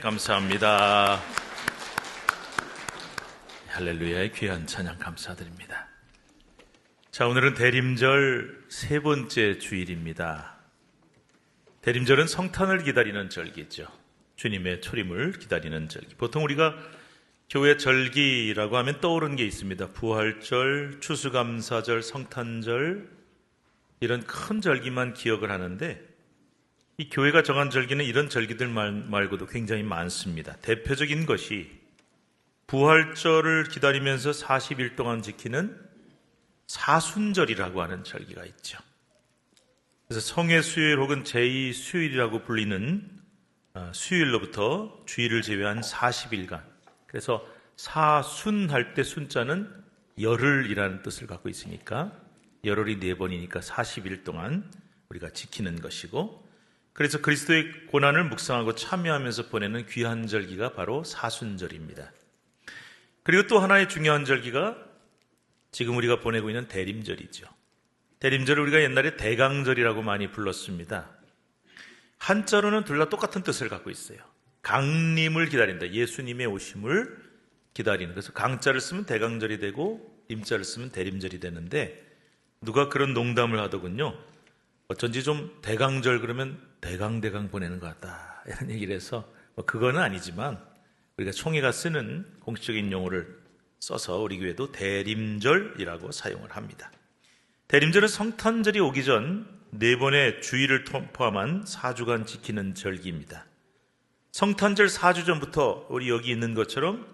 감사합니다. 할렐루야의 귀한 찬양 감사드립니다. 자, 오늘은 대림절 세 번째 주일입니다. 대림절은 성탄을 기다리는 절기죠. 주님의 초림을 기다리는 절기. 보통 우리가 교회 절기라고 하면 떠오르는 게 있습니다. 부활절, 추수감사절, 성탄절, 이런 큰 절기만 기억을 하는데, 이 교회가 정한 절기는 이런 절기들 말고도 굉장히 많습니다. 대표적인 것이 부활절을 기다리면서 40일 동안 지키는 사순절이라고 하는 절기가 있죠. 그래서 성의 수요일 혹은 제2 수요일이라고 불리는 수요일로부터 주일을 제외한 40일간, 그래서 사순할 때 순자는 열흘이라는 뜻을 갖고 있으니까 열흘이 4번이니까 40일 동안 우리가 지키는 것이고, 그래서 그리스도의 고난을 묵상하고 참여하면서 보내는 귀한 절기가 바로 사순절입니다. 그리고 또 하나의 중요한 절기가 지금 우리가 보내고 있는 대림절이죠. 대림절을 우리가 옛날에 대강절이라고 많이 불렀습니다. 한자로는 둘 다 똑같은 뜻을 갖고 있어요. 강림을 기다린다. 예수님의 오심을 기다리는. 그래서 강자를 쓰면 대강절이 되고 임자를 쓰면 대림절이 되는데, 누가 그런 농담을 하더군요. 어쩐지 좀 대강절 그러면 대강 보내는 것 같다, 이런 얘기를 해서, 그거는 아니지만 우리가 총회가 쓰는 공식적인 용어를 써서 우리 교회도 대림절이라고 사용을 합니다. 대림절은 성탄절이 오기 전 4번의 주일을 포함한 4주간 지키는 절기입니다. 성탄절 4주 전부터 우리 여기 있는 것처럼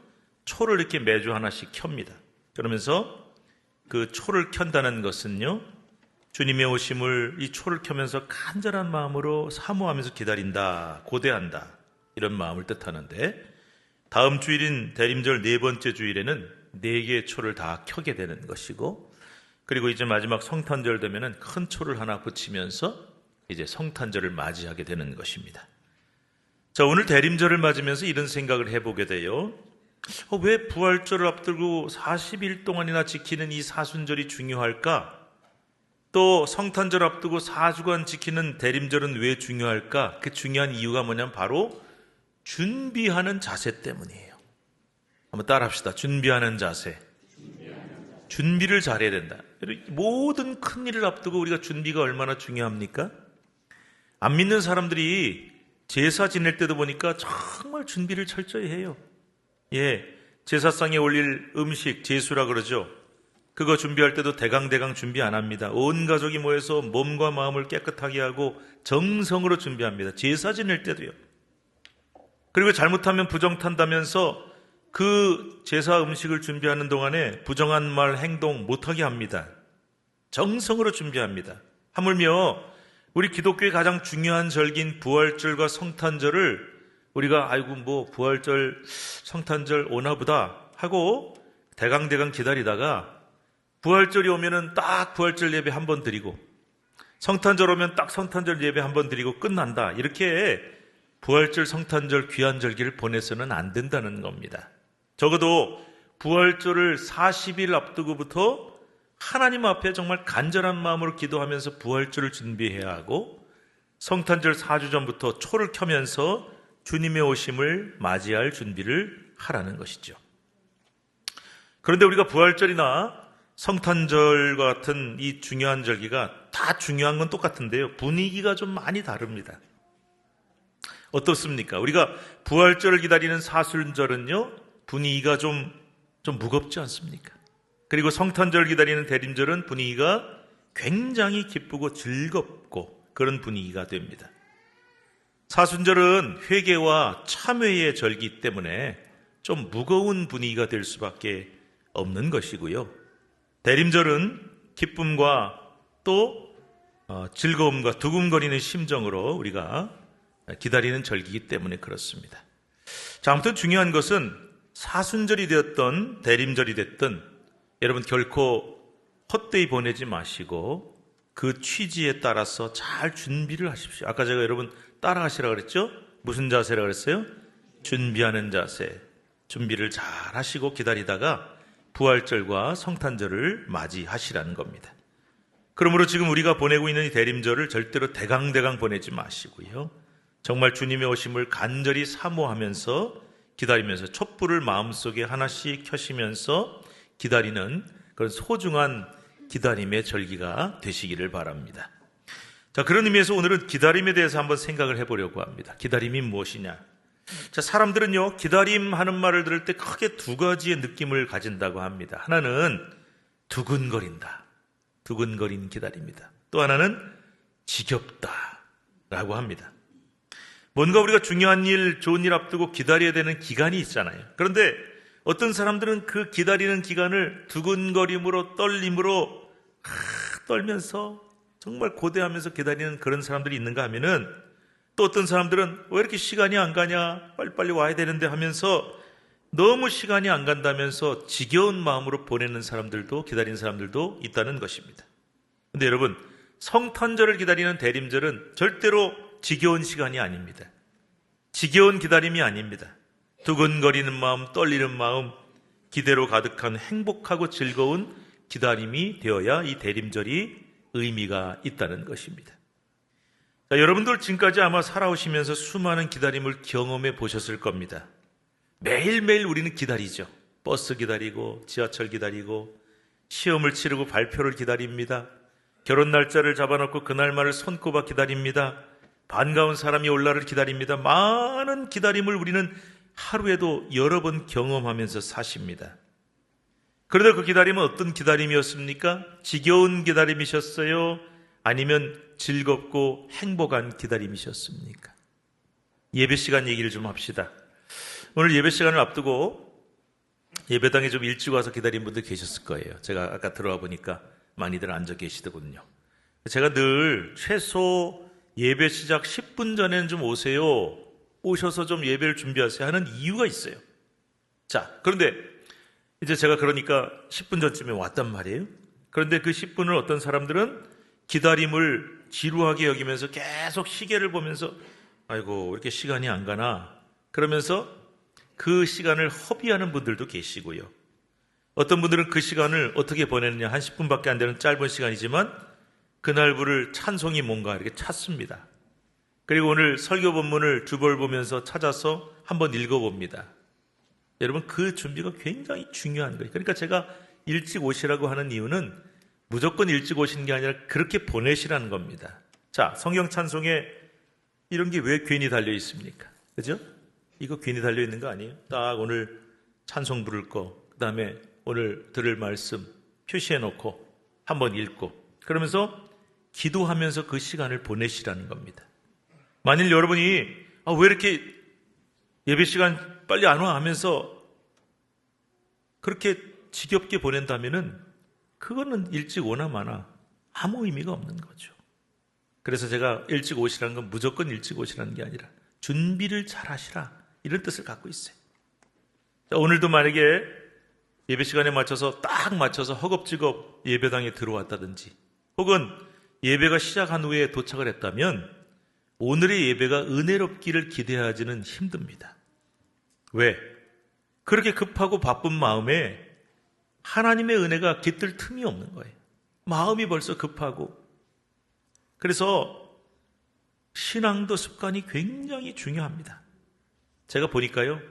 초를 이렇게 매주 하나씩 켭니다. 그러면서 그 초를 켠다는 것은요, 주님의 오심을 이 초를 켜면서 간절한 마음으로 사모하면서 기다린다, 고대한다, 이런 마음을 뜻하는데, 다음 주일인 대림절 4번째 주일에는 4개의 초를 다 켜게 되는 것이고, 그리고 이제 마지막 성탄절 되면은 큰 초를 하나 붙이면서 이제 성탄절을 맞이하게 되는 것입니다. 자, 오늘 대림절을 맞으면서 이런 생각을 해보게 돼요. 왜 부활절을 앞두고 40일 동안이나 지키는 이 사순절이 중요할까? 또 성탄절 앞두고 4주간 지키는 대림절은 왜 중요할까? 그 중요한 이유가 뭐냐면 바로 준비하는 자세 때문이에요. 한번 따라 합시다. 준비하는 자세. 준비를 잘해야 된다. 모든 큰 일을 앞두고 우리가 준비가 얼마나 중요합니까? 안 믿는 사람들이 제사 지낼 때도 보니까 정말 준비를 철저히 해요. 제사상에 올릴 음식, 제수라 그러죠. 그거 준비할 때도 대강 준비 안 합니다. 온 가족이 모여서 몸과 마음을 깨끗하게 하고 정성으로 준비합니다. 제사 지낼 때도요. 그리고 잘못하면 부정 탄다면서 그 제사 음식을 준비하는 동안에 부정한 말, 행동 못하게 합니다. 정성으로 준비합니다. 하물며 우리 기독교의 가장 중요한 절기인 부활절과 성탄절을 우리가 부활절, 성탄절 오나보다 하고 대강 기다리다가 부활절이 오면은 딱 부활절 예배 한 번 드리고, 성탄절 오면 딱 성탄절 예배 한 번 드리고 끝난다, 이렇게 부활절, 성탄절 귀한 절기를 보내서는 안 된다는 겁니다. 적어도 부활절을 40일 앞두고부터 하나님 앞에 정말 간절한 마음으로 기도하면서 부활절을 준비해야 하고, 성탄절 4주 전부터 초를 켜면서 주님의 오심을 맞이할 준비를 하라는 것이죠. 그런데 우리가 부활절이나 성탄절과 같은 이 중요한 절기가 다 중요한 건 똑같은데요, 분위기가 좀 많이 다릅니다. 어떻습니까? 우리가 부활절을 기다리는 사순절은요, 분위기가 좀 무겁지 않습니까? 그리고 성탄절 기다리는 대림절은 분위기가 굉장히 기쁘고 즐겁고 그런 분위기가 됩니다. 사순절은 회개와 참회의 절기 때문에 좀 무거운 분위기가 될 수밖에 없는 것이고요. 대림절은 기쁨과 또 즐거움과 두근거리는 심정으로 우리가 기다리는 절기이기 때문에 그렇습니다. 자, 아무튼 중요한 것은 사순절이 되었던 대림절이 됐든 여러분 결코 헛되이 보내지 마시고 그 취지에 따라서 잘 준비를 하십시오. 아까 제가 여러분 따라하시라고 그랬죠? 무슨 자세라고 그랬어요? 준비하는 자세. 준비를 잘 하시고 기다리다가 부활절과 성탄절을 맞이하시라는 겁니다. 그러므로 지금 우리가 보내고 있는 이 대림절을 절대로 대강 보내지 마시고요. 정말 주님의 오심을 간절히 사모하면서 기다리면서 촛불을 마음속에 하나씩 켜시면서 기다리는 그런 소중한 기다림의 절기가 되시기를 바랍니다. 자, 그런 의미에서 오늘은 기다림에 대해서 한번 생각을 해보려고 합니다. 기다림이 무엇이냐? 자, 사람들은요, 기다림 하는 말을 들을 때 크게 두 가지의 느낌을 가진다고 합니다. 하나는 두근거린다. 두근거린 기다림이다. 또 하나는 지겹다라고 합니다. 뭔가 우리가 중요한 일, 좋은 일 앞두고 기다려야 되는 기간이 있잖아요. 그런데 어떤 사람들은 그 기다리는 기간을 두근거림으로 떨림으로 떨면서 정말 고대하면서 기다리는 그런 사람들이 있는가 하면은 또 어떤 사람들은 왜 이렇게 시간이 안 가냐, 빨리빨리 와야 되는데 하면서 너무 시간이 안 간다면서 지겨운 마음으로 보내는 사람들도, 기다리는 사람들도 있다는 것입니다. 근데 여러분, 성탄절을 기다리는 대림절은 절대로 지겨운 시간이 아닙니다. 지겨운 기다림이 아닙니다. 두근거리는 마음, 떨리는 마음, 기대로 가득한 행복하고 즐거운 기다림이 되어야 이 대림절이 의미가 있다는 것입니다. 자, 여러분들 지금까지 아마 살아오시면서 수많은 기다림을 경험해 보셨을 겁니다. 매일매일 우리는 기다리죠. 버스 기다리고, 지하철 기다리고, 시험을 치르고 발표를 기다립니다. 결혼 날짜를 잡아놓고 그날만을 손꼽아 기다립니다. 반가운 사람이 올라를 기다립니다. 많은 기다림을 우리는 하루에도 여러 번 경험하면서 사십니다. 그러다 그 기다림은 어떤 기다림이었습니까? 지겨운 기다림이셨어요? 아니면 즐겁고 행복한 기다림이셨습니까? 예배 시간 얘기를 좀 합시다. 오늘 예배 시간을 앞두고 예배당에 좀 일찍 와서 기다린 분들 계셨을 거예요. 제가 아까 들어와 보니까 많이들 앉아 계시더군요. 제가 늘 최소 예배 시작 10분 전에는 좀 오세요. 오셔서 좀 예배를 준비하세요 하는 이유가 있어요. 자, 그런데 이제 제가 그러니까 10분 전쯤에 왔단 말이에요. 그런데 그 10분을 어떤 사람들은 기다림을 지루하게 여기면서 계속 시계를 보면서 아이고 왜 이렇게 시간이 안 가나 그러면서 그 시간을 허비하는 분들도 계시고요. 어떤 분들은 그 시간을 어떻게 보내느냐, 한 10분밖에 안 되는 짧은 시간이지만 그날 부를 찬송이 뭔가 이렇게 찾습니다. 그리고 오늘 설교 본문을 두 번 보면서 찾아서 한번 읽어봅니다. 여러분, 그 준비가 굉장히 중요한 거예요. 그러니까 제가 일찍 오시라고 하는 이유는 무조건 일찍 오시는 게 아니라 그렇게 보내시라는 겁니다. 자, 성경 찬송에 이런 게 왜 괜히 달려 있습니까? 그죠? 이거 괜히 달려 있는 거 아니에요? 딱 오늘 찬송 부를 거, 그 다음에 오늘 들을 말씀 표시해 놓고 한번 읽고 그러면서 기도하면서 그 시간을 보내시라는 겁니다. 만일 여러분이 왜 이렇게 예배 시간 빨리 안 와 하면서 그렇게 지겹게 보낸다면은 그거는 일찍 오나 마나 아무 의미가 없는 거죠. 그래서 제가 일찍 오시라는 건 무조건 일찍 오시라는 게 아니라 준비를 잘 하시라 이런 뜻을 갖고 있어요. 자, 오늘도 만약에 예배 시간에 맞춰서 딱 맞춰서 허겁지겁 예배당에 들어왔다든지 혹은 예배가 시작한 후에 도착을 했다면 오늘의 예배가 은혜롭기를 기대하지는 힘듭니다. 왜? 그렇게 급하고 바쁜 마음에 하나님의 은혜가 깃들 틈이 없는 거예요. 마음이 벌써 급하고. 그래서 신앙도 습관이 굉장히 중요합니다. 제가 보니까요,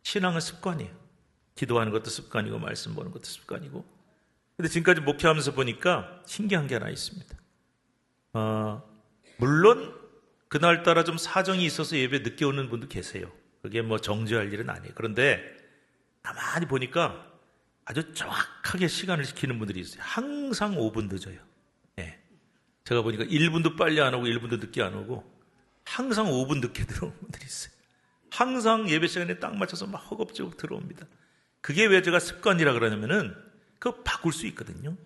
신앙은 습관이에요. 기도하는 것도 습관이고 말씀 보는 것도 습관이고. 근데 지금까지 목회하면서 보니까 신기한 게 하나 있습니다. 물론 그날따라 좀 사정이 있어서 예배 늦게 오는 분도 계세요. 그게 뭐 정죄할 일은 아니에요. 그런데 가만히 보니까 아주 정확하게 시간을 지키는 분들이 있어요. 항상 5분 늦어요. 예. 제가 보니까 1분도 빨리 안 오고 1분도 늦게 안 오고 항상 5분 늦게 들어오는 분들이 있어요. 항상 예배 시간에 딱 맞춰서 막 허겁지겁 들어옵니다. 그게 왜 제가 습관이라 그러냐면은 그거 바꿀 수 있거든요.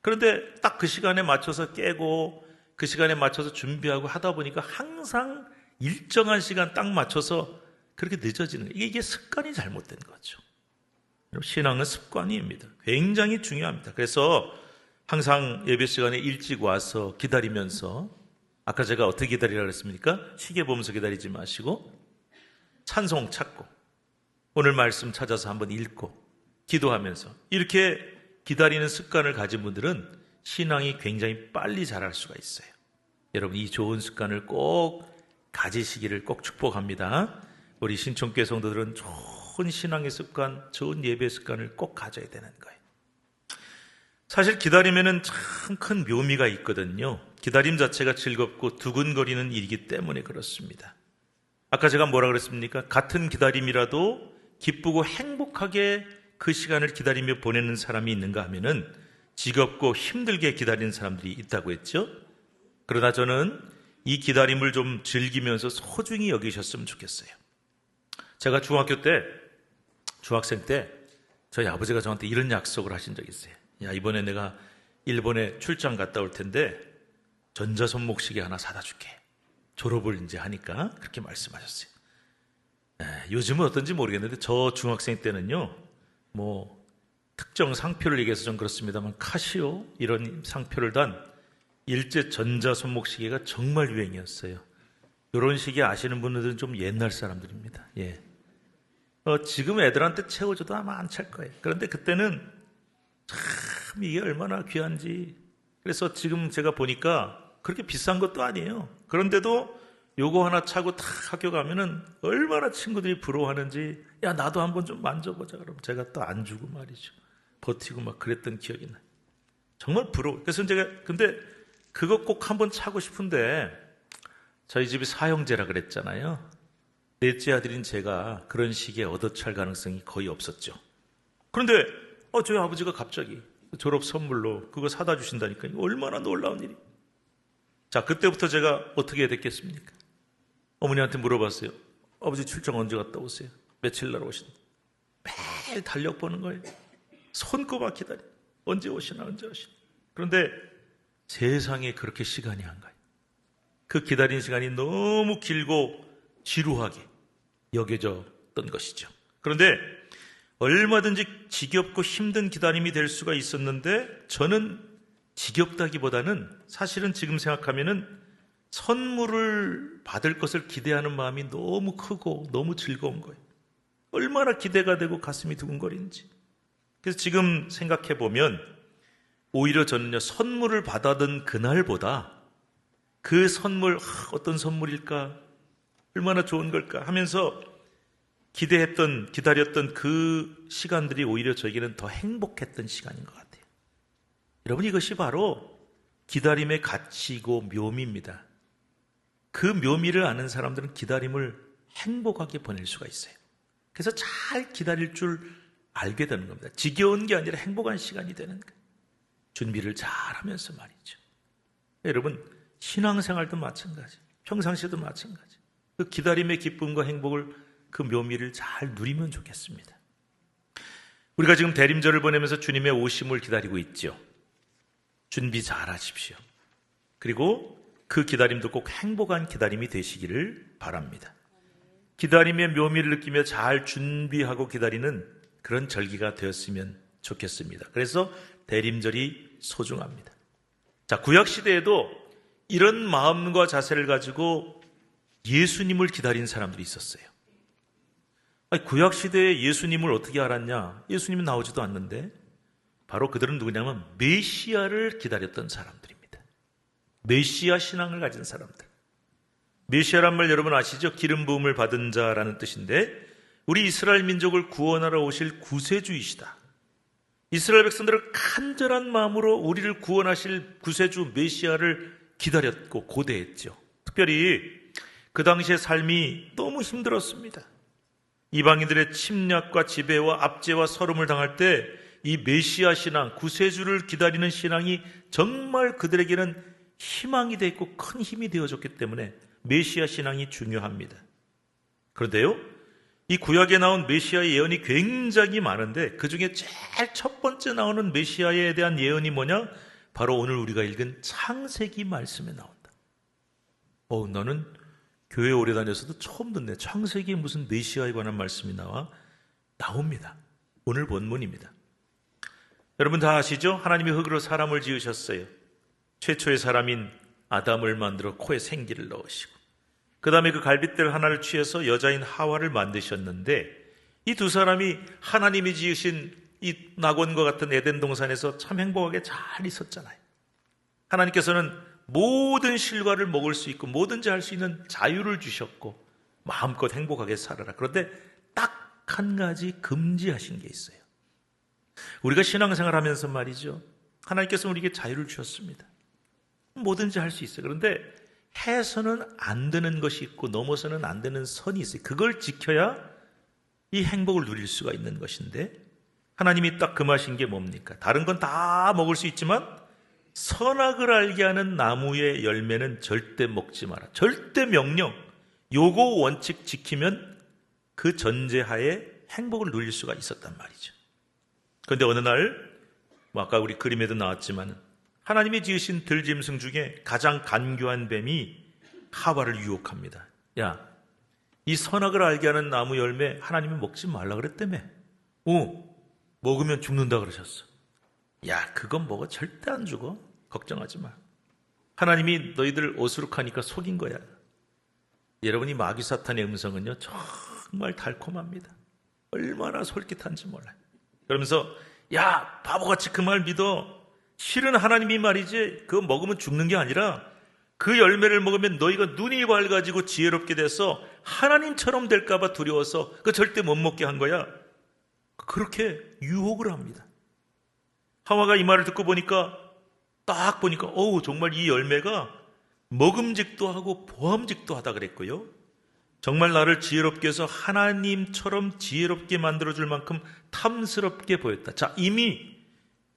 그런데 딱 그 시간에 맞춰서 깨고 그 시간에 맞춰서 준비하고 하다 보니까 항상 일정한 시간 딱 맞춰서 그렇게 늦어지는 거예요. 이게 습관이 잘못된 거죠. 신앙은 습관입니다. 굉장히 중요합니다. 그래서 항상 예배 시간에 일찍 와서 기다리면서 아까 제가 어떻게 기다리라고 했습니까? 시계 보면서 기다리지 마시고 찬송 찾고 오늘 말씀 찾아서 한번 읽고 기도하면서 이렇게 기다리는 습관을 가진 분들은 신앙이 굉장히 빨리 자랄 수가 있어요. 여러분 이 좋은 습관을 꼭 가지시기를 꼭 축복합니다. 우리 신촌교회 성도들은 좋은 신앙의 습관, 좋은 예배 습관을 꼭 가져야 되는 거예요. 사실 기다림에는 참 큰 묘미가 있거든요. 기다림 자체가 즐겁고 두근거리는 일이기 때문에 그렇습니다. 아까 제가 뭐라 그랬습니까? 같은 기다림이라도 기쁘고 행복하게 그 시간을 기다리며 보내는 사람이 있는가 하면은 지겹고 힘들게 기다리는 사람들이 있다고 했죠. 그러나 저는 이 기다림을 좀 즐기면서 소중히 여기셨으면 좋겠어요. 제가 중학생 때 저희 아버지가 저한테 이런 약속을 하신 적이 있어요. 야, 이번에 내가 일본에 출장 갔다 올 텐데 전자손목시계 하나 사다 줄게. 졸업을 이제 하니까 그렇게 말씀하셨어요. 요즘은 어떤지 모르겠는데 저 중학생 때는요, 특정 상표를 얘기해서 좀 그렇습니다만 카시오 이런 상표를 단 일제 전자손목시계가 정말 유행이었어요. 이런 시계 아시는 분들은 좀 옛날 사람들입니다. 예. 지금 애들한테 채워줘도 아마 안 찰 거예요. 그런데 그때는 참 이게 얼마나 귀한지. 그래서 지금 제가 보니까 그렇게 비싼 것도 아니에요. 그런데도 요거 하나 차고 탁 학교 가면은 얼마나 친구들이 부러워하는지, 야, 나도 한번 좀 만져보자. 그럼 제가 또 안 주고 말이죠. 버티고 막 그랬던 기억이 나요. 정말 부러워. 그래서 근데 그거 꼭 한번 차고 싶은데 저희 집이 사형제라 그랬잖아요. 넷째 아들인 제가 그런 시기에 얻어찰 가능성이 거의 없었죠. 그런데 저희 아버지가 갑자기 졸업 선물로 그거 사다 주신다니까. 이거 얼마나 놀라운 일이. 자, 그때부터 제가 어떻게 해야 됐겠습니까? 어머니한테 물어봤어요. 아버지 출장 언제 갔다 오세요? 며칠 날 오신다. 매일 달력 보는 거예요. 손꼽아 기다려. 언제 오시나. 그런데 세상에 그렇게 시간이 한가요. 그 기다린 시간이 너무 길고 지루하게 여겨졌던 것이죠. 그런데 얼마든지 지겹고 힘든 기다림이 될 수가 있었는데 저는 지겹다기보다는 사실은 지금 생각하면은 선물을 받을 것을 기대하는 마음이 너무 크고 너무 즐거운 거예요. 얼마나 기대가 되고 가슴이 두근거리는지. 그래서 지금 생각해 보면 오히려 저는요, 선물을 받아든 그날보다 그 선물, 어떤 선물일까? 얼마나 좋은 걸까? 하면서 기다렸던 그 시간들이 오히려 저에게는 더 행복했던 시간인 것 같아요. 여러분, 이것이 바로 기다림의 가치이고 묘미입니다. 그 묘미를 아는 사람들은 기다림을 행복하게 보낼 수가 있어요. 그래서 잘 기다릴 줄 알게 되는 겁니다. 지겨운 게 아니라 행복한 시간이 되는 거예요. 준비를 잘 하면서 말이죠. 여러분, 신앙생활도 마찬가지, 평상시에도 마찬가지. 그 기다림의 기쁨과 행복을, 그 묘미를 잘 누리면 좋겠습니다. 우리가 지금 대림절을 보내면서 주님의 오심을 기다리고 있죠. 준비 잘 하십시오. 그리고 그 기다림도 꼭 행복한 기다림이 되시기를 바랍니다. 기다림의 묘미를 느끼며 잘 준비하고 기다리는 그런 절기가 되었으면 좋겠습니다. 그래서 대림절이 소중합니다. 자, 구약시대에도 이런 마음과 자세를 가지고 예수님을 기다린 사람들이 있었어요. 구약시대에 예수님을 어떻게 알았냐? 예수님은 나오지도 않는데 바로 그들은 누구냐면 메시아를 기다렸던 사람들입니다. 메시아 신앙을 가진 사람들. 메시아란 말 여러분 아시죠? 기름 부음을 받은 자라는 뜻인데 우리 이스라엘 민족을 구원하러 오실 구세주이시다. 이스라엘 백성들을 간절한 마음으로 우리를 구원하실 구세주 메시아를 기다렸고 고대했죠. 특별히 그 당시의 삶이 너무 힘들었습니다. 이방인들의 침략과 지배와 압제와 서름을 당할 때 이 메시아 신앙, 구세주를 기다리는 신앙이 정말 그들에게는 희망이 되어 있고 큰 힘이 되어줬기 때문에 메시아 신앙이 중요합니다. 그런데요, 이 구약에 나온 메시아의 예언이 굉장히 많은데 그 중에 제일 첫 번째 나오는 메시아에 대한 예언이 뭐냐? 바로 오늘 우리가 읽은 창세기 말씀에 나온다. 너는 교회 오래 다녔어도 처음 듣네. 창세기에 무슨 메시아에 관한 말씀이 나옵니다. 오늘 본문입니다. 여러분 다 아시죠? 하나님이 흙으로 사람을 지으셨어요. 최초의 사람인 아담을 만들어 코에 생기를 넣으시고 그 다음에 그 갈빗대 하나를 취해서 여자인 하와를 만드셨는데 이 두 사람이 하나님이 지으신 이 낙원과 같은 에덴 동산에서 참 행복하게 잘 있었잖아요. 하나님께서는 모든 실과를 먹을 수 있고 뭐든지 할 수 있는 자유를 주셨고 마음껏 행복하게 살아라. 그런데 딱 한 가지 금지하신 게 있어요. 우리가 신앙생활 하면서 말이죠. 하나님께서 우리에게 자유를 주셨습니다. 뭐든지 할 수 있어요. 그런데 해서는 안 되는 것이 있고 넘어서는 안 되는 선이 있어요. 그걸 지켜야 이 행복을 누릴 수가 있는 것인데 하나님이 딱 금하신 게 뭡니까? 다른 건 다 먹을 수 있지만 선악을 알게 하는 나무의 열매는 절대 먹지 마라. 절대 명령. 요거 원칙 지키면 그 전제하에 행복을 누릴 수가 있었단 말이죠. 그런데 어느 날 아까 우리 그림에도 나왔지만 하나님이 지으신 들짐승 중에 가장 간교한 뱀이 하와를 유혹합니다. 야, 이 선악을 알게 하는 나무 열매 하나님이 먹지 말라 그랬다며. 먹으면 죽는다 그러셨어. 야, 그건 먹어. 절대 안 죽어. 걱정하지 마. 하나님이 너희들 오스룩하니까 속인 거야. 여러분이 마귀 사탄의 음성은요 정말 달콤합니다. 얼마나 솔깃한지 몰라요. 그러면서 야, 바보같이 그 말 믿어. 실은 하나님이 말이지 그거 먹으면 죽는 게 아니라 그 열매를 먹으면 너희가 눈이 밝아지고 지혜롭게 돼서 하나님처럼 될까 봐 두려워서 그거 절대 못 먹게 한 거야. 그렇게 유혹을 합니다. 하와가 이 말을 듣고 보니까 딱 보니까 정말 이 열매가 먹음직도 하고 보암직도 하다 그랬고요. 정말 나를 지혜롭게 해서 하나님처럼 지혜롭게 만들어줄 만큼 탐스럽게 보였다. 자, 이미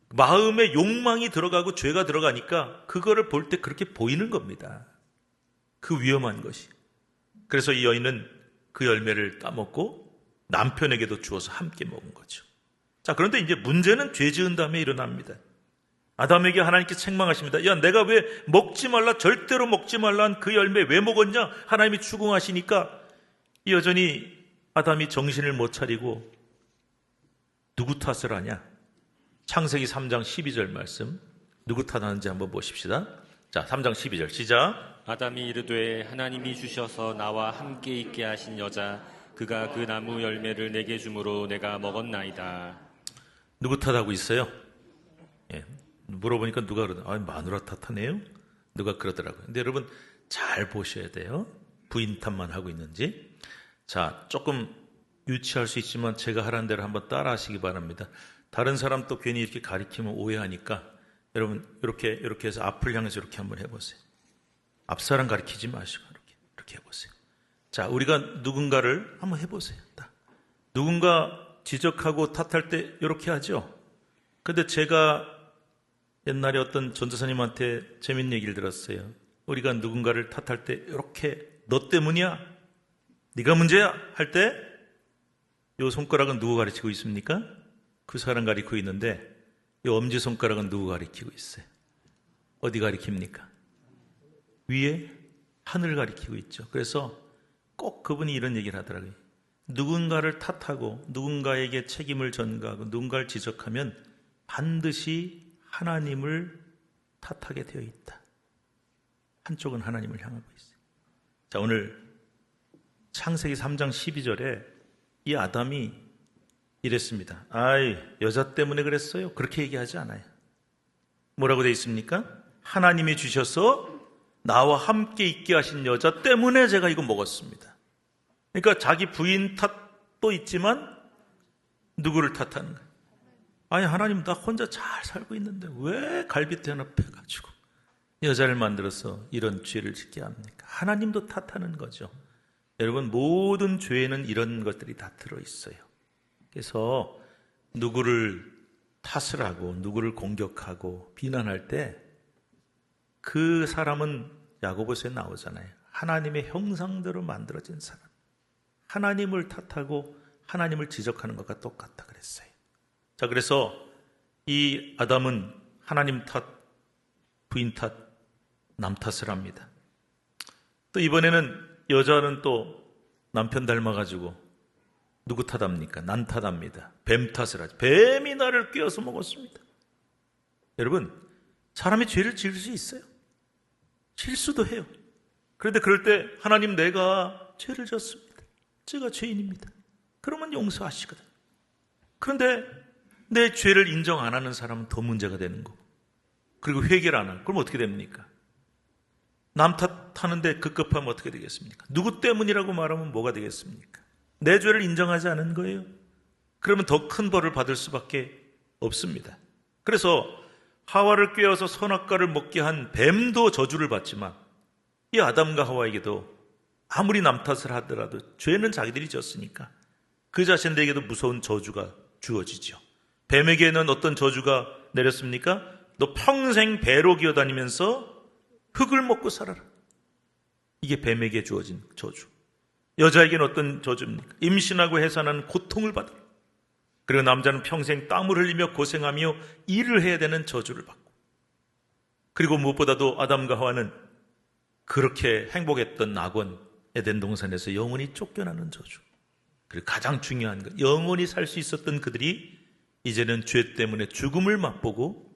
마음에 욕망이 들어가고 죄가 들어가니까 그거를 볼 때 그렇게 보이는 겁니다. 그 위험한 것이. 그래서 이 여인은 그 열매를 따먹고 남편에게도 주어서 함께 먹은 거죠. 자, 그런데 이제 문제는 죄 지은 다음에 일어납니다. 아담에게 하나님께서 책망하십니다. 야, 내가 왜 먹지 말라, 절대로 먹지 말란 그 열매 왜 먹었냐? 하나님이 추궁하시니까 여전히 아담이 정신을 못 차리고 누구 탓을 하냐? 창세기 3장 12절 말씀 누구 탓하는지 한번 보십시다. 자, 3장 12절 시작. 아담이 이르되 하나님이 주셔서 나와 함께 있게 하신 여자 그가 그 나무 열매를 내게 주므로 내가 먹었나이다. 누구 탓하고 있어요? 예, 물어보니까 누가 그러더라. 마누라 탓하네요? 누가 그러더라고요. 근데 여러분 잘 보셔야 돼요. 부인 탓만 하고 있는지. 자, 조금 유치할 수 있지만 제가 하라는 대로 한번 따라 하시기 바랍니다. 다른 사람 또 괜히 이렇게 가리키면 오해하니까 여러분 이렇게 해서 앞을 향해서 이렇게 한번 해보세요. 앞사람 가리키지 마시고 이렇게 해보세요. 자, 우리가 누군가를 한번 해보세요. 누군가 지적하고 탓할 때 이렇게 하죠. 근데 제가 옛날에 어떤 전도사님한테 재밌는 얘기를 들었어요. 우리가 누군가를 탓할 때 이렇게 너 때문이야, 네가 문제야 할 때 이 손가락은 누구 가리키고 있습니까? 그 사람 가리키고 있는데 이 엄지손가락은 누구 가리키고 있어요? 어디 가리킵니까? 위에 하늘 가리키고 있죠. 그래서 꼭 그분이 이런 얘기를 하더라고요. 누군가를 탓하고 누군가에게 책임을 전가하고 누군가를 지적하면 반드시 하나님을 탓하게 되어 있다. 한쪽은 하나님을 향하고 있어요. 자, 오늘 창세기 3장 12절에 이 아담이 이랬습니다. 여자 때문에 그랬어요. 그렇게 얘기하지 않아요. 뭐라고 되어 있습니까? 하나님이 주셔서 나와 함께 있게 하신 여자 때문에 제가 이거 먹었습니다. 그러니까 자기 부인 탓도 있지만 누구를 탓하는 거예요? 하나님 나 혼자 잘 살고 있는데 왜 갈빗대 하나 패가지고 여자를 만들어서 이런 죄를 짓게 합니까? 하나님도 탓하는 거죠. 여러분 모든 죄에는 이런 것들이 다 들어있어요. 그래서 누구를 탓을 하고 누구를 공격하고 비난할 때 그 사람은 야고보서에 나오잖아요. 하나님의 형상대로 만들어진 사람. 하나님을 탓하고 하나님을 지적하는 것과 똑같다 그랬어요. 자, 그래서 이 아담은 하나님 탓, 부인 탓, 남 탓을 합니다. 또 이번에는 여자는 또 남편 닮아가지고 누구 탓합니까? 난 탓합니다. 뱀 탓을 하죠. 뱀이 나를 꿰어서 먹었습니다. 여러분, 사람이 죄를 지을 수 있어요. 실수도 해요. 그런데 그럴 때 하나님 내가 죄를 졌습니다. 제가 죄인입니다. 그러면 용서하시거든. 그런데 내 죄를 인정 안 하는 사람은 더 문제가 되는 거고, 그리고 회개를 안 하는, 그럼 어떻게 됩니까? 남 탓하는데 급급하면 어떻게 되겠습니까? 누구 때문이라고 말하면 뭐가 되겠습니까? 내 죄를 인정하지 않은 거예요. 그러면 더 큰 벌을 받을 수밖에 없습니다. 그래서 하와를 꿰어서 선악과를 먹게 한 뱀도 저주를 받지만 이 아담과 하와에게도 아무리 남 탓을 하더라도 죄는 자기들이 졌으니까 그 자신들에게도 무서운 저주가 주어지죠. 뱀에게는 어떤 저주가 내렸습니까? 너 평생 배로 기어다니면서 흙을 먹고 살아라. 이게 뱀에게 주어진 저주. 여자에게는 어떤 저주입니까? 임신하고 해산하는 고통을 받아라. 그리고 남자는 평생 땀을 흘리며 고생하며 일을 해야 되는 저주를 받고, 그리고 무엇보다도 아담과 하와는 그렇게 행복했던 낙원 에덴 동산에서 영원히 쫓겨나는 저주. 그리고 가장 중요한 것, 영원히 살 수 있었던 그들이 이제는 죄 때문에 죽음을 맛보고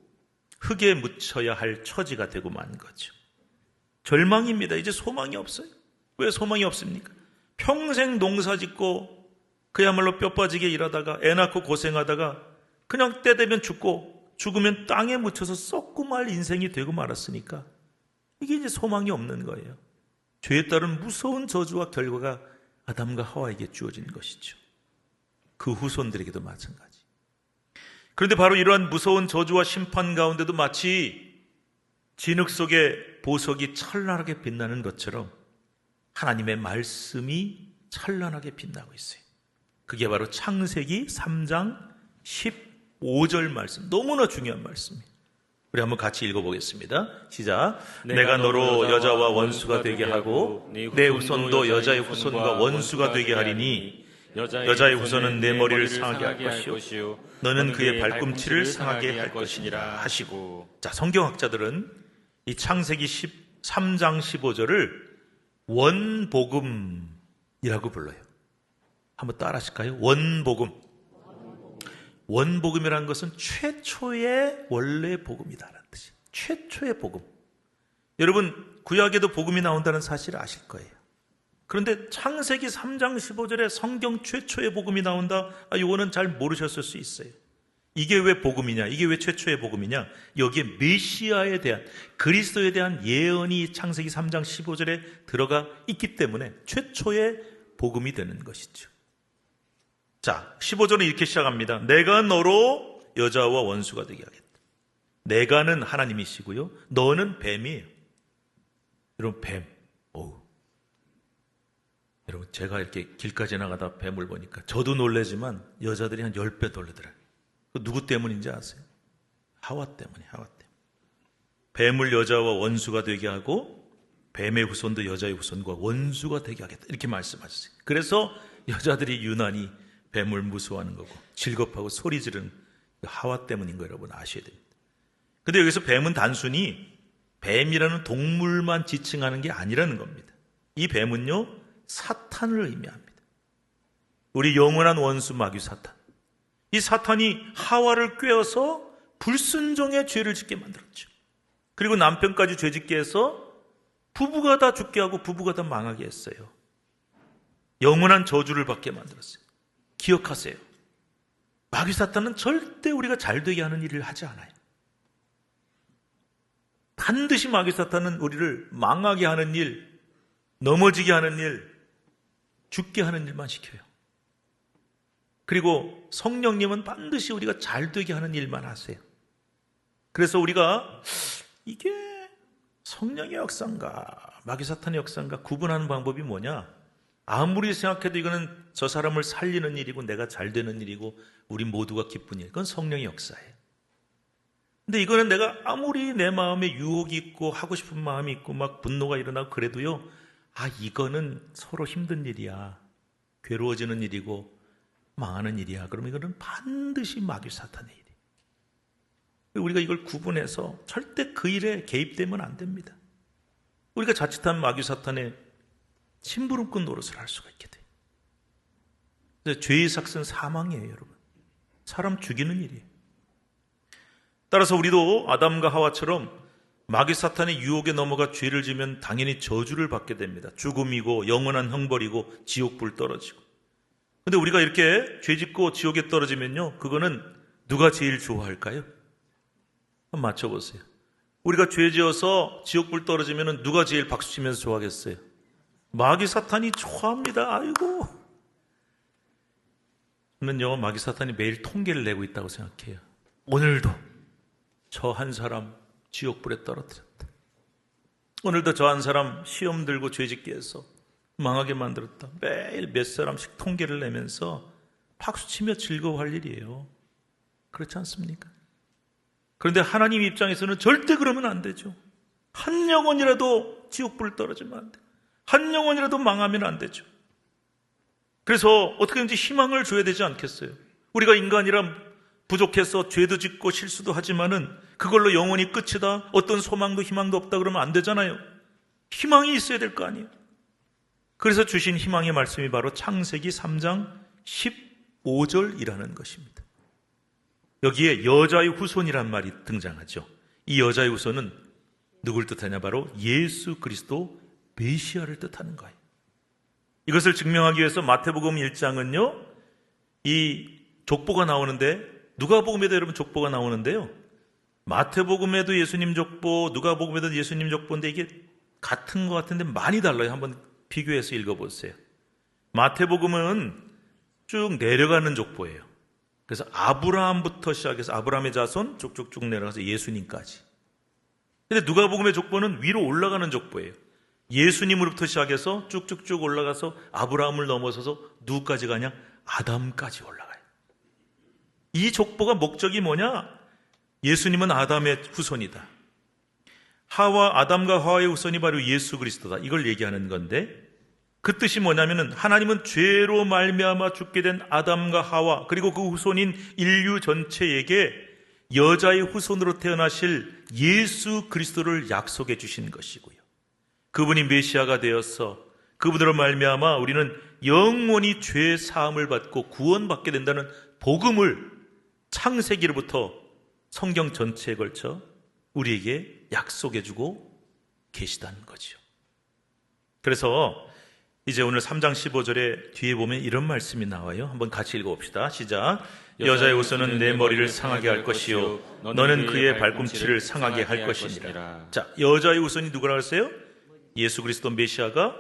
흙에 묻혀야 할 처지가 되고 만 거죠. 절망입니다. 이제 소망이 없어요. 왜 소망이 없습니까? 평생 농사 짓고 그야말로 뼈 빠지게 일하다가 애 낳고 고생하다가 그냥 때 되면 죽고 죽으면 땅에 묻혀서 썩고 말 인생이 되고 말았으니까 이게 이제 소망이 없는 거예요. 죄에 따른 무서운 저주와 결과가 아담과 하와에게 주어진 것이죠. 그 후손들에게도 마찬가지. 그런데 바로 이러한 무서운 저주와 심판 가운데도 마치 진흙 속에 보석이 찬란하게 빛나는 것처럼 하나님의 말씀이 찬란하게 빛나고 있어요. 그게 바로 창세기 3장 15절 말씀. 너무나 중요한 말씀이에요. 우리 한번 같이 읽어보겠습니다. 시작. 내가 너로 여자와 원수가 되게 하고 내 후손도 여자의 후손과 원수가 되게 하리니 여자의 후손은 내 머리를 상하게 할 것이요 너는 그의 발꿈치를 상하게 할 것이니라 하시고. 자, 성경학자들은 이 창세기 13장 15절을 원복음이라고 불러요. 한번 따라 하실까요? 원복음. 원복음이라는 것은 최초의 원래 복음이다라는 뜻이에요. 최초의 복음. 여러분, 구약에도 복음이 나온다는 사실을 아실 거예요. 그런데 창세기 3장 15절에 성경 최초의 복음이 나온다? 이거는 잘 모르셨을 수 있어요. 이게 왜 복음이냐? 이게 왜 최초의 복음이냐? 여기에 메시아에 대한, 그리스도에 대한 예언이 창세기 3장 15절에 들어가 있기 때문에 최초의 복음이 되는 것이죠. 자, 15절은 이렇게 시작합니다. 내가 너로 여자와 원수가 되게 하겠다. 내가는 하나님이시고요. 너는 뱀이에요. 여러분, 뱀. 여러분, 제가 이렇게 길가에 나가다 뱀을 보니까 저도 놀라지만 여자들이 한 10배 놀라더라고요. 누구 때문인지 아세요? 하와 때문에, 하와 때문에. 뱀을 여자와 원수가 되게 하고 뱀의 후손도 여자의 후손과 원수가 되게 하겠다. 이렇게 말씀하셨어요. 그래서 여자들이 유난히 뱀을 무서워하는 거고 즐겁하고 소리 지르는 하와 때문인 거 여러분 아셔야 됩니다. 근데 여기서 뱀은 단순히 뱀이라는 동물만 지칭하는 게 아니라는 겁니다. 이 뱀은요, 사탄을 의미합니다. 우리 영원한 원수 마귀 사탄. 이 사탄이 하와를 꿰어서 불순종의 죄를 짓게 만들었죠. 그리고 남편까지 죄 짓게 해서 부부가 다 죽게 하고 부부가 다 망하게 했어요. 영원한 저주를 받게 만들었어요. 기억하세요. 마귀 사탄은 절대 우리가 잘 되게 하는 일을 하지 않아요. 반드시 마귀 사탄은 우리를 망하게 하는 일, 넘어지게 하는 일, 죽게 하는 일만 시켜요. 그리고 성령님은 반드시 우리가 잘 되게 하는 일만 하세요. 그래서 우리가 이게 성령의 역사인가 마귀 사탄의 역사인가 구분하는 방법이 뭐냐? 아무리 생각해도 이거는 저 사람을 살리는 일이고 내가 잘 되는 일이고 우리 모두가 기쁜 일, 그건 성령의 역사예요. 근데 이거는 내가 아무리 내 마음에 유혹이 있고 하고 싶은 마음이 있고 막 분노가 일어나고 그래도요, 이거는 서로 힘든 일이야, 괴로워지는 일이고 망하는 일이야. 그러면 이거는 반드시 마귀 사탄의 일이에요. 우리가 이걸 구분해서 절대 그 일에 개입되면 안 됩니다. 우리가 자칫하면 마귀 사탄의 심부름꾼 노릇을 할 수가 있게 돼요. 그래서 죄의 삭은 사망이에요, 여러분. 사람 죽이는 일이에요. 따라서 우리도 아담과 하와처럼 마귀 사탄의 유혹에 넘어가 죄를 지면 당연히 저주를 받게 됩니다. 죽음이고 영원한 형벌이고 지옥불 떨어지고. 근데 우리가 이렇게 죄 짓고 지옥에 떨어지면요, 그거는 누가 제일 좋아할까요? 한번 맞춰보세요. 우리가 죄 지어서 지옥불 떨어지면 누가 제일 박수치면서 좋아하겠어요? 마귀 사탄이 좋아합니다. 아이고. 저는요, 마귀 사탄이 매일 통계를 내고 있다고 생각해요. 오늘도 저 한 사람 지옥불에 떨어뜨렸다. 오늘도 저 한 사람 시험 들고 죄짓게 해서 망하게 만들었다. 매일 몇 사람씩 통계를 내면서 박수치며 즐거워할 일이에요. 그렇지 않습니까? 그런데 하나님 입장에서는 절대 그러면 안 되죠. 한 영혼이라도 지옥불 떨어지면 안 돼요. 한 영혼이라도 망하면 안 되죠. 그래서 어떻게든지 희망을 줘야 되지 않겠어요? 우리가 인간이라 부족해서 죄도 짓고 실수도 하지만은 그걸로 영혼이 끝이다, 어떤 소망도 희망도 없다 그러면 안 되잖아요. 희망이 있어야 될 거 아니에요. 그래서 주신 희망의 말씀이 바로 창세기 3장 15절이라는 것입니다. 여기에 여자의 후손이란 말이 등장하죠. 이 여자의 후손은 누굴 뜻하냐? 바로 예수 그리스도 메시아를 뜻하는 거예요. 이것을 증명하기 위해서 마태복음 1장은요, 이 족보가 나오는데, 누가복음에도 여러분 족보가 나오는데요, 마태복음에도 예수님 족보, 누가복음에도 예수님 족보인데 이게 같은 것 같은데 많이 달라요. 한번 비교해서 읽어보세요. 마태복음은 쭉 내려가는 족보예요. 그래서 아브라함부터 시작해서 아브라함의 자손 쭉쭉쭉 내려가서 예수님까지. 근데 누가복음의 족보는 위로 올라가는 족보예요. 예수님으로부터 시작해서 쭉쭉쭉 올라가서 아브라함을 넘어서서 누구까지 가냐? 아담까지 올라가요. 이 족보가 목적이 뭐냐? 예수님은 아담의 후손이다. 아담과 하와의 후손이 바로 예수 그리스도다. 이걸 얘기하는 건데, 그 뜻이 뭐냐면은 하나님은 죄로 말미암아 죽게 된 아담과 하와 그리고 그 후손인 인류 전체에게 여자의 후손으로 태어나실 예수 그리스도를 약속해 주신 것이고요. 그분이 메시아가 되어서 그분으로 말미암아 우리는 영원히 죄 사함을 받고 구원받게 된다는 복음을 창세기로부터 성경 전체에 걸쳐 우리에게 약속해 주고 계시다는 거죠. 그래서 이제 오늘 3장 15절에 뒤에 보면 이런 말씀이 나와요. 한번 같이 읽어봅시다. 시작. 여자의 후손은 내 머리를 상하게 할 것이요 너는 그의 발꿈치를 상하게 할 것이니라. 자, 여자의 후손이 누구라고 했어요? 예수 그리스도 메시아가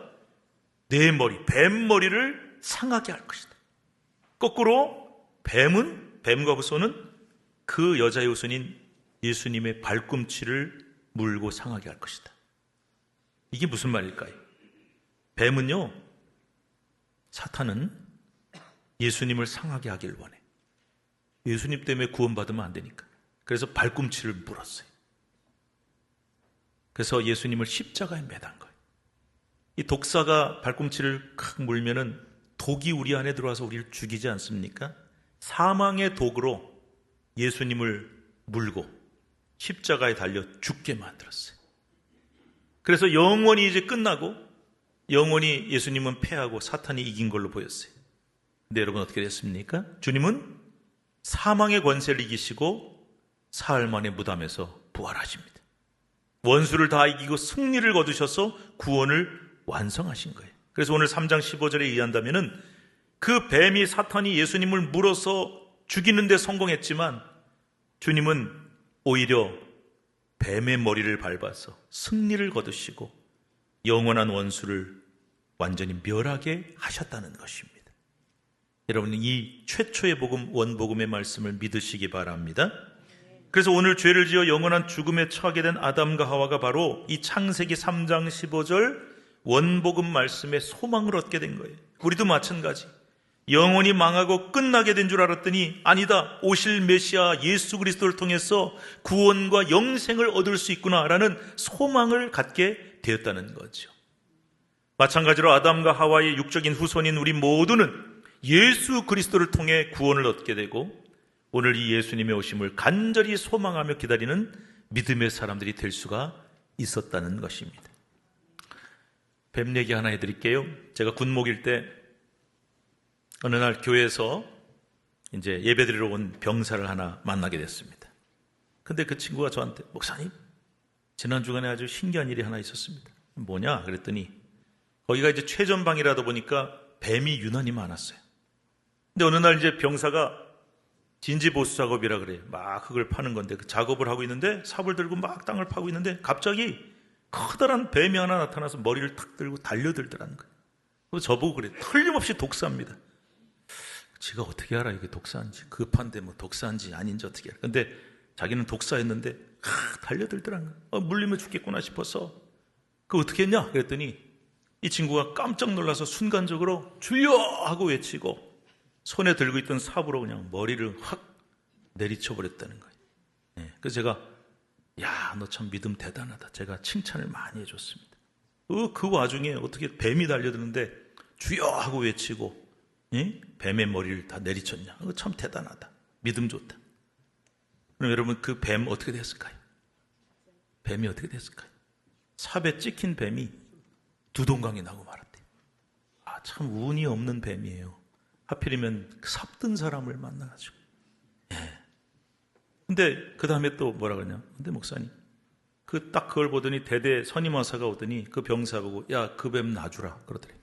내 머리, 뱀 머리를 상하게 할 것이다. 거꾸로 뱀과 후손은 그 여자의 후손인 예수님의 발꿈치를 물고 상하게 할 것이다. 이게 무슨 말일까요? 뱀은요, 사탄은 예수님을 상하게 하길 원해. 예수님 때문에 구원받으면 안 되니까. 그래서 발꿈치를 물었어요. 그래서 예수님을 십자가에 매단 거예요. 이 독사가 발꿈치를 칵 물면은 독이 우리 안에 들어와서 우리를 죽이지 않습니까? 사망의 독으로 예수님을 물고 십자가에 달려 죽게 만들었어요. 그래서 영원히 이제 끝나고 영원히 예수님은 패하고 사탄이 이긴 걸로 보였어요. 근데 여러분 어떻게 됐습니까? 주님은 사망의 권세를 이기시고 사흘 만에 무덤에서 부활하십니다. 원수를 다 이기고 승리를 거두셔서 구원을 완성하신 거예요. 그래서 오늘 3장 15절에 의한다면은 그 뱀이 사탄이 예수님을 물어서 죽이는 데 성공했지만 주님은 오히려 뱀의 머리를 밟아서 승리를 거두시고 영원한 원수를 완전히 멸하게 하셨다는 것입니다. 여러분, 이 최초의 복음, 원복음의 말씀을 믿으시기 바랍니다. 그래서 오늘 죄를 지어 영원한 죽음에 처하게 된 아담과 하와가 바로 이 창세기 3장 15절 원복음 말씀의 소망을 얻게 된 거예요. 우리도 마찬가지. 영원히 망하고 끝나게 된 줄 알았더니 아니다. 오실 메시아 예수 그리스도를 통해서 구원과 영생을 얻을 수 있구나라는 소망을 갖게 되었다는 거죠. 마찬가지로 아담과 하와의 육적인 후손인 우리 모두는 예수 그리스도를 통해 구원을 얻게 되고 오늘 이 예수님의 오심을 간절히 소망하며 기다리는 믿음의 사람들이 될 수가 있었다는 것입니다. 뱀 얘기 하나 해드릴게요. 제가 군목일 때 어느 날 교회에서 이제 예배드리러 온 병사를 하나 만나게 됐습니다. 근데 그 친구가 저한테 목사님, 지난 주간에 아주 신기한 일이 하나 있었습니다. 뭐냐? 그랬더니 거기가 이제 최전방이라다 보니까 뱀이 유난히 많았어요. 근데 어느 날 이제 병사가 진지보수 작업이라 그래요. 막 흙을 파는 건데 그 작업을 하고 있는데 삽을 들고 막 땅을 파고 있는데 갑자기 커다란 뱀이 하나 나타나서 머리를 탁 들고 달려들더라는 거예요. 그래서 저보고 그래요. 틀림없이 독사입니다. 지가 어떻게 알아 이게 독사인지. 급한데 뭐 독사인지 아닌지 어떻게 알아. 근데 자기는 독사였는데 달려들더라는 거예요. 물리면 죽겠구나 싶어서 그거 어떻게 했냐 그랬더니 이 친구가 깜짝 놀라서 순간적으로 주여 하고 외치고 손에 들고 있던 삽으로 그냥 머리를 확 내리쳐버렸다는 거예요. 네, 그래서 제가 야, 너 참 믿음 대단하다. 제가 칭찬을 많이 해줬습니다. 그 와중에 어떻게 뱀이 달려드는데 주여 하고 외치고 뱀의 머리를 다 내리쳤냐. 참 대단하다. 믿음 좋다. 그럼 여러분 그 뱀 어떻게 됐을까요? 뱀이 어떻게 됐을까요? 삽에 찍힌 뱀이 두동강이 나고 말았대요. 아, 참 운이 없는 뱀이에요. 하필이면 삽든 사람을 만나가지고. 예. 근데 그 다음에 또 뭐라 그러냐. 근데 목사님, 딱 그걸 보더니 대대 선임하사가 오더니 그 병사 보고 야, 그 뱀 놔주라 그러더래.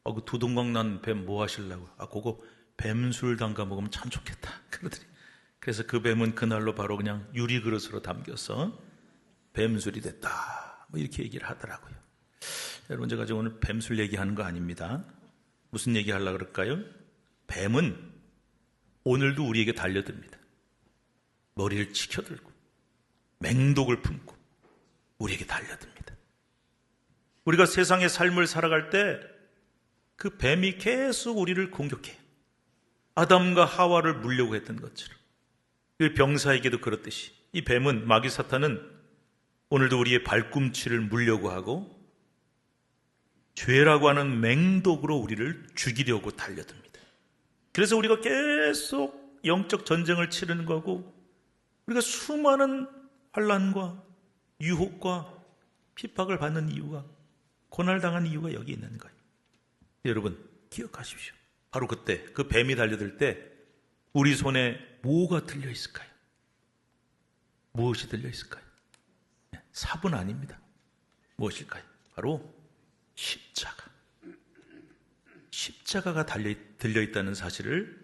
그 두동강 난 뱀 뭐 하시려고? 그거 뱀술 담가 먹으면 참 좋겠다 그러더래. 그래서 그 뱀은 그날로 바로 그냥 유리 그릇으로 담겨서 뱀술이 됐다. 뭐 이렇게 얘기를 하더라고요. 여러분, 제가 지금 오늘 뱀술 얘기하는 거 아닙니다. 무슨 얘기 하려고 그럴까요? 뱀은 오늘도 우리에게 달려듭니다. 머리를 치켜들고 맹독을 품고 우리에게 달려듭니다. 우리가 세상의 삶을 살아갈 때 그 뱀이 계속 우리를 공격해요. 아담과 하와를 물려고 했던 것처럼. 그 병사에게도 그렇듯이 이 뱀은, 마귀 사탄은 오늘도 우리의 발꿈치를 물려고 하고 죄라고 하는 맹독으로 우리를 죽이려고 달려듭니다. 그래서 우리가 계속 영적 전쟁을 치르는 거고 우리가 수많은 환난과 유혹과 핍박을 받는 이유가, 고난당한 이유가 여기 있는 거예요. 여러분 기억하십시오. 바로 그때 그 뱀이 달려들 때 우리 손에 뭐가 들려 있을까요? 무엇이 들려 있을까요? 삽은 아닙니다. 무엇일까요? 바로 십자가. 십자가가 들려 있다는 사실을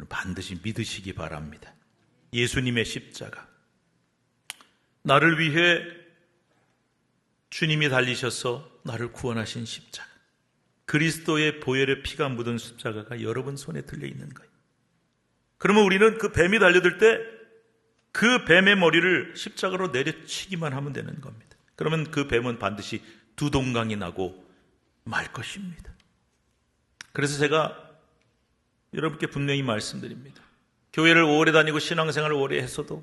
반드시 믿으시기 바랍니다. 예수님의 십자가. 나를 위해 주님이 달리셔서 나를 구원하신 십자가. 그리스도의 보혈의 피가 묻은 십자가가 여러분 손에 들려 있는 거예요. 그러면 우리는 그 뱀이 달려들 때 그 뱀의 머리를 십자가로 내려치기만 하면 되는 겁니다. 그러면 그 뱀은 반드시 두동강이 나고 말 것입니다. 그래서 제가 여러분께 분명히 말씀드립니다. 교회를 오래 다니고 신앙생활을 오래 했어도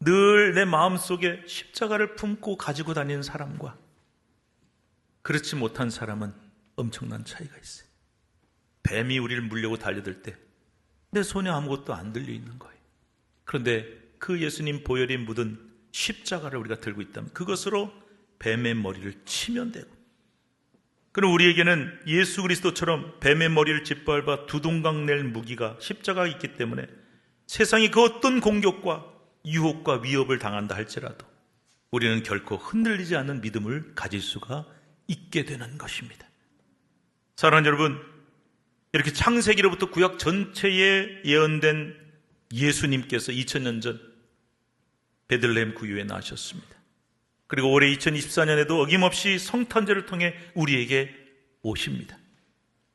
늘 내 마음속에 십자가를 품고 가지고 다니는 사람과 그렇지 못한 사람은 엄청난 차이가 있어요. 뱀이 우리를 물려고 달려들 때 내 손에 아무것도 안 들려 있는 거예요. 그런데 그 예수님 보혈이 묻은 십자가를 우리가 들고 있다면 그것으로 뱀의 머리를 치면 되고, 그럼 우리에게는 예수 그리스도처럼 뱀의 머리를 짓밟아 두동강 낼 무기가 십자가가 있기 때문에 세상이 그 어떤 공격과 유혹과 위협을 당한다 할지라도 우리는 결코 흔들리지 않는 믿음을 가질 수가 있게 되는 것입니다. 사랑하는 여러분, 이렇게 창세기로부터 구약 전체에 예언된 예수님께서 2000년 전 베들레헴 구유에 나셨습니다. 그리고 올해 2024년에도 어김없이 성탄절을 통해 우리에게 오십니다.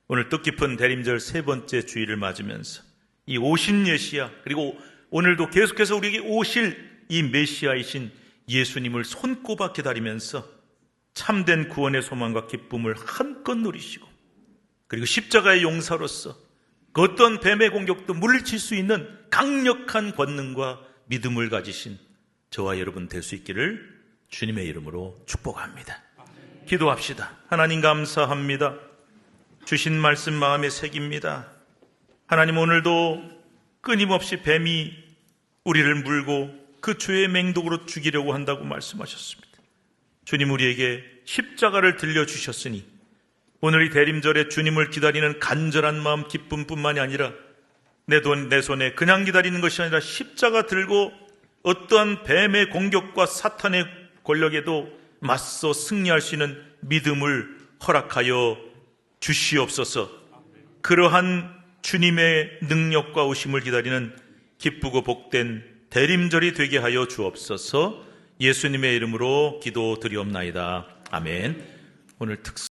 오늘 뜻깊은 대림절 세 번째 주일을 맞으면서 이 오신 메시아, 그리고 오늘도 계속해서 우리에게 오실 이 메시아이신 예수님을 손꼽아 기다리면서 참된 구원의 소망과 기쁨을 한껏 누리시고, 그리고 십자가의 용사로서 그 어떤 뱀의 공격도 물리칠 수 있는 강력한 권능과 믿음을 가지신 저와 여러분 될 수 있기를 주님의 이름으로 축복합니다. 기도합시다. 하나님 감사합니다. 주신 말씀 마음에 새깁니다. 하나님, 오늘도 끊임없이 뱀이 우리를 물고 그 죄의 맹독으로 죽이려고 한다고 말씀하셨습니다. 주님, 우리에게 십자가를 들려주셨으니 오늘 이 대림절에 주님을 기다리는 간절한 마음, 기쁨뿐만이 아니라 내 손에 그냥 기다리는 것이 아니라 십자가 들고 어떠한 뱀의 공격과 사탄의 권력에도 맞서 승리할 수 있는 믿음을 허락하여 주시옵소서. 그러한 주님의 능력과 오심을 기다리는 기쁘고 복된 대림절이 되게 하여 주옵소서. 예수님의 이름으로 기도드리옵나이다. 아멘. 오늘 특